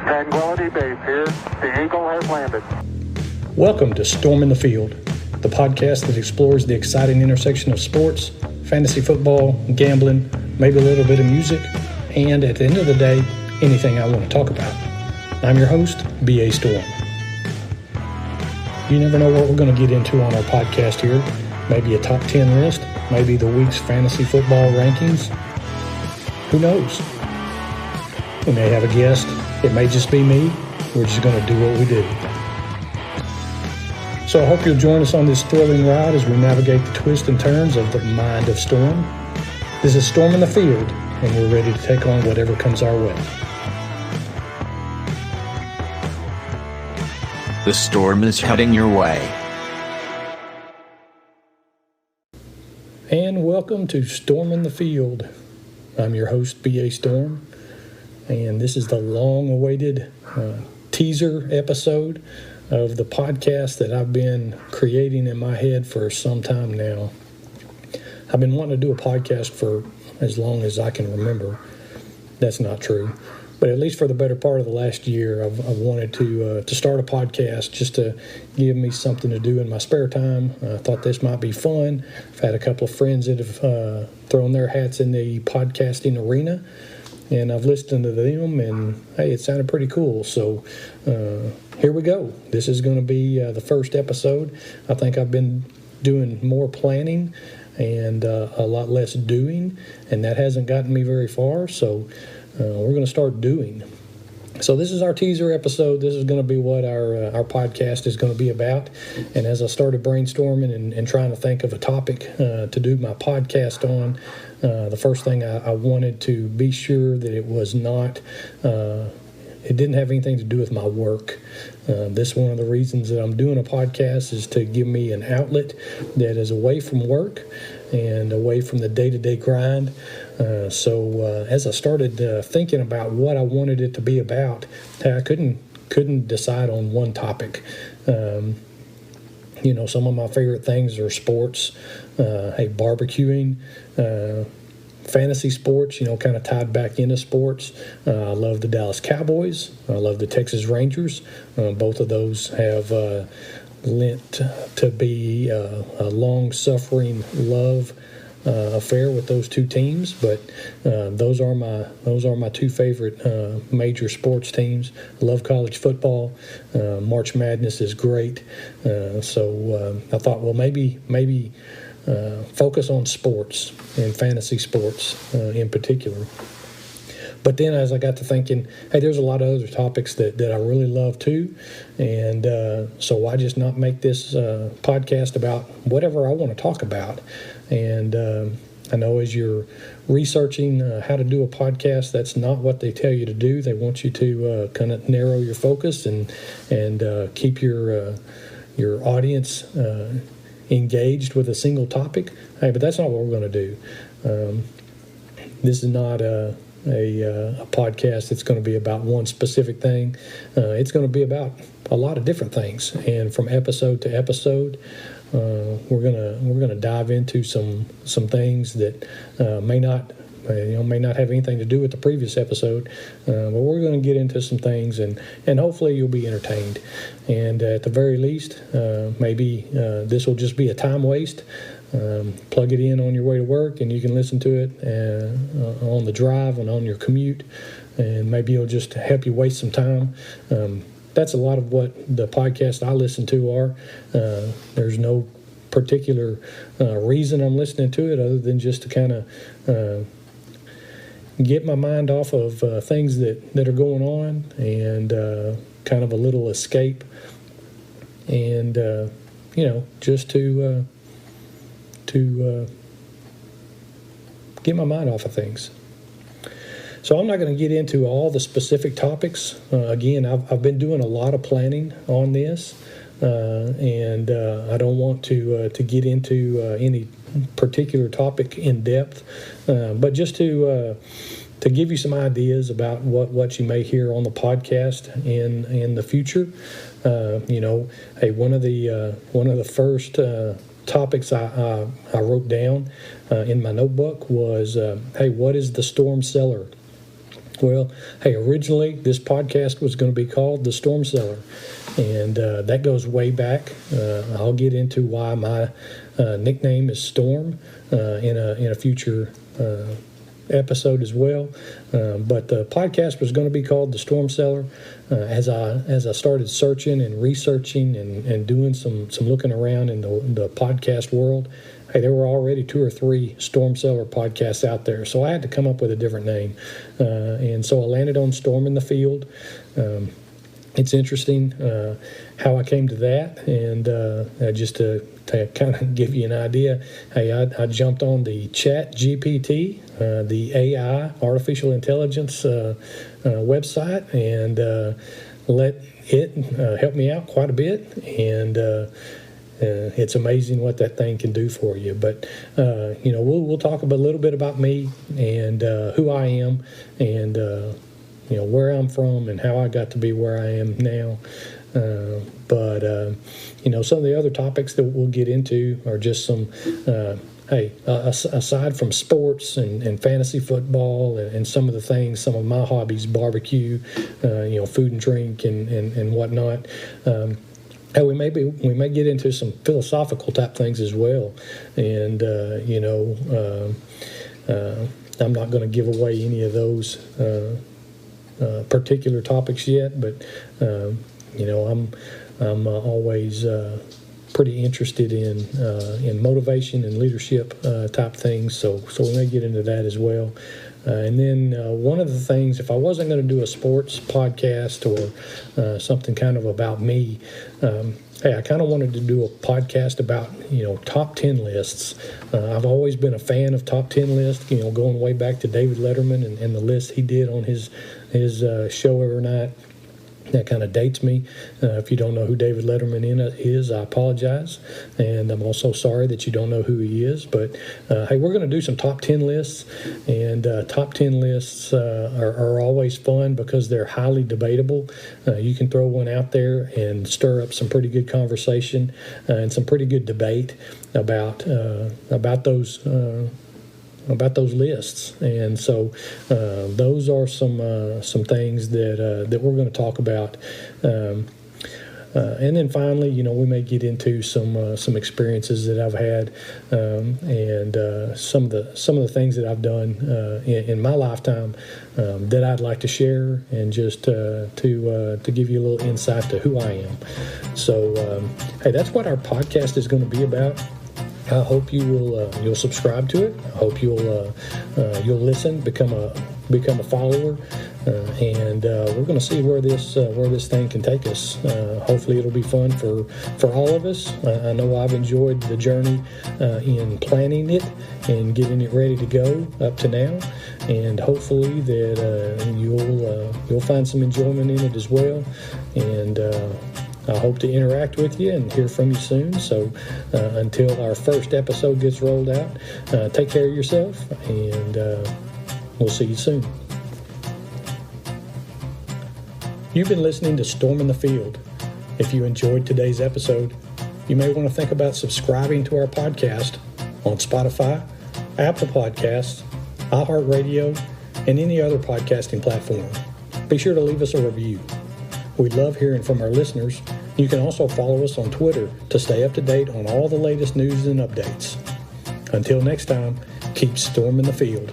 Tranquility Base here. The Eagle has landed. Welcome to Stomin the Field, the podcast that explores the exciting intersection of sports, fantasy football, gambling, maybe a little bit of music, and at the end of the day, anything I want to talk about. I'm your host, B.A. Storm. You never know what we're going to get into on our podcast here. Maybe a top 10 list, maybe the week's fantasy football rankings. Who knows? We may have a guest. It may just be me. We're just going to do what we do. So I hope you'll join us on this thrilling ride as we navigate the twists and turns of the mind of Storm. This is Stomin the Field, and we're ready to take on whatever comes our way. The storm is heading your way. And welcome to Stomin the Field. I'm your host, B.A. Storm, and this is the long-awaited teaser episode of the podcast that I've been creating in my head for some time now. I've been wanting to do a podcast for as long as I can remember. That's not true. But at least for the better part of the last year, I've wanted to start a podcast just to give me something to do in my spare time. I thought this might be fun. I've had a couple of friends that have thrown their hats in the podcasting arena, and I've listened to them, and hey, it sounded pretty cool. So here we go. This is going to be the first episode. I think I've been doing more planning and a lot less doing, and that hasn't gotten me very far. So we're going to start doing. So this is our teaser episode. This is going to be what our podcast is going to be about. And as I started brainstorming and trying to think of a topic to do my podcast on, the first thing I wanted to be sure that it was not, it didn't have anything to do with my work. This is one of the reasons that I'm doing a podcast is to give me an outlet that is away from work and away from the day-to-day grind. So as I started thinking about what I wanted it to be about, I couldn't decide on one topic. Some of my favorite things are sports, barbecuing, fantasy sports, kind of tied back into sports. I love the Dallas Cowboys. I love the Texas Rangers. Both of those have lent to be a long-suffering love affair with those two teams, but those are my two favorite major sports teams. I love college football. March Madness is great, so I thought, well, maybe focus on sports and fantasy sports in particular. But then as I got to thinking, hey, there's a lot of other topics that I really love too, and so why just not make this podcast about whatever I want to talk about? And I know as you're researching how to do a podcast, that's not what they tell you to do. They want you to kind of narrow your focus and keep your audience engaged with a single topic. Hey, but that's not what we're going to do. This is not a podcast that's going to be about one specific thing. It's going to be about a lot of different things, and from episode to episode, we're gonna dive into some things that may not have anything to do with the previous episode, but we're going to get into some things, and hopefully you'll be entertained. And at the very least, maybe this will just be a time waste. Plug it in on your way to work, and you can listen to it on the drive and on your commute, and maybe it'll just help you waste some time. That's a lot of what the podcasts I listen to are. There's no particular reason I'm listening to it other than just to kind of get my mind off of things that are going on, and kind of a little escape, and just to get my mind off of things. So I'm not going to get into all the specific topics. Again, I've been doing a lot of planning on this, and I don't want to get into any particular topic in depth, but just to give you some ideas about what you may hear on the podcast in the future. Hey, one of the first topics I wrote down in my notebook was, hey, what is the storm cellar? Well, hey, originally this podcast was going to be called The Storm Cellar, and that goes way back. I'll get into why my nickname is Storm in a future episode as well. But the podcast was going to be called The Storm Cellar. As I started searching and researching and doing some looking around in the podcast world, hey, there were already 2 or 3 Storm Cellar podcasts out there, so I had to come up with a different name. And so I landed on Stomin the Field. It's interesting how I came to that, and just to kind of give you an idea, hey, I jumped on the Chat GPT, the AI, artificial intelligence website, and let it help me out quite a bit, and it's amazing what that thing can do for you. But we'll talk a little bit about me and who I am, and where I'm from and how I got to be where I am now. But some of the other topics that we'll get into are just some, aside from sports and fantasy football and some of the things, some of my hobbies, barbecue, food and drink and whatnot. We may get into some philosophical type things as well, and I'm not going to give away any of those particular topics yet, but I'm always pretty interested in motivation and leadership type things, so we may get into that as well. And then one of the things, if I wasn't going to do a sports podcast or something kind of about me, I kind of wanted to do a podcast about, top 10 lists. I've always been a fan of top 10 lists, going way back to David Letterman and the list he did on his show every night. That kind of dates me. If you don't know who David Letterman is, I apologize. And I'm also sorry that you don't know who he is. But, hey, we're going to do some top 10 lists. And top 10 lists are always fun because they're highly debatable. You can throw one out there and stir up some pretty good conversation and some pretty good debate about those lists. And so those are some things that we're going to talk about. And then finally, we may get into some experiences that I've had, and some of the things that I've done in my lifetime that I'd like to share, and just to give you a little insight to who I am. So, hey, that's what our podcast is going to be about. I hope you'll subscribe to it. I hope you'll listen, become a follower, and we're going to see where this thing can take us. Hopefully, it'll be fun for all of us. I know I've enjoyed the journey in planning it and getting it ready to go up to now, and hopefully that you'll find some enjoyment in it as well. And I hope to interact with you and hear from you soon. So until our first episode gets rolled out, take care of yourself, and we'll see you soon. You've been listening to Stomin the Field. If you enjoyed today's episode, you may want to think about subscribing to our podcast on Spotify, Apple Podcasts, iHeartRadio, and any other podcasting platform. Be sure to leave us a review. We love hearing from our listeners. You can also follow us on Twitter to stay up to date on all the latest news and updates. Until next time, keep storming the field.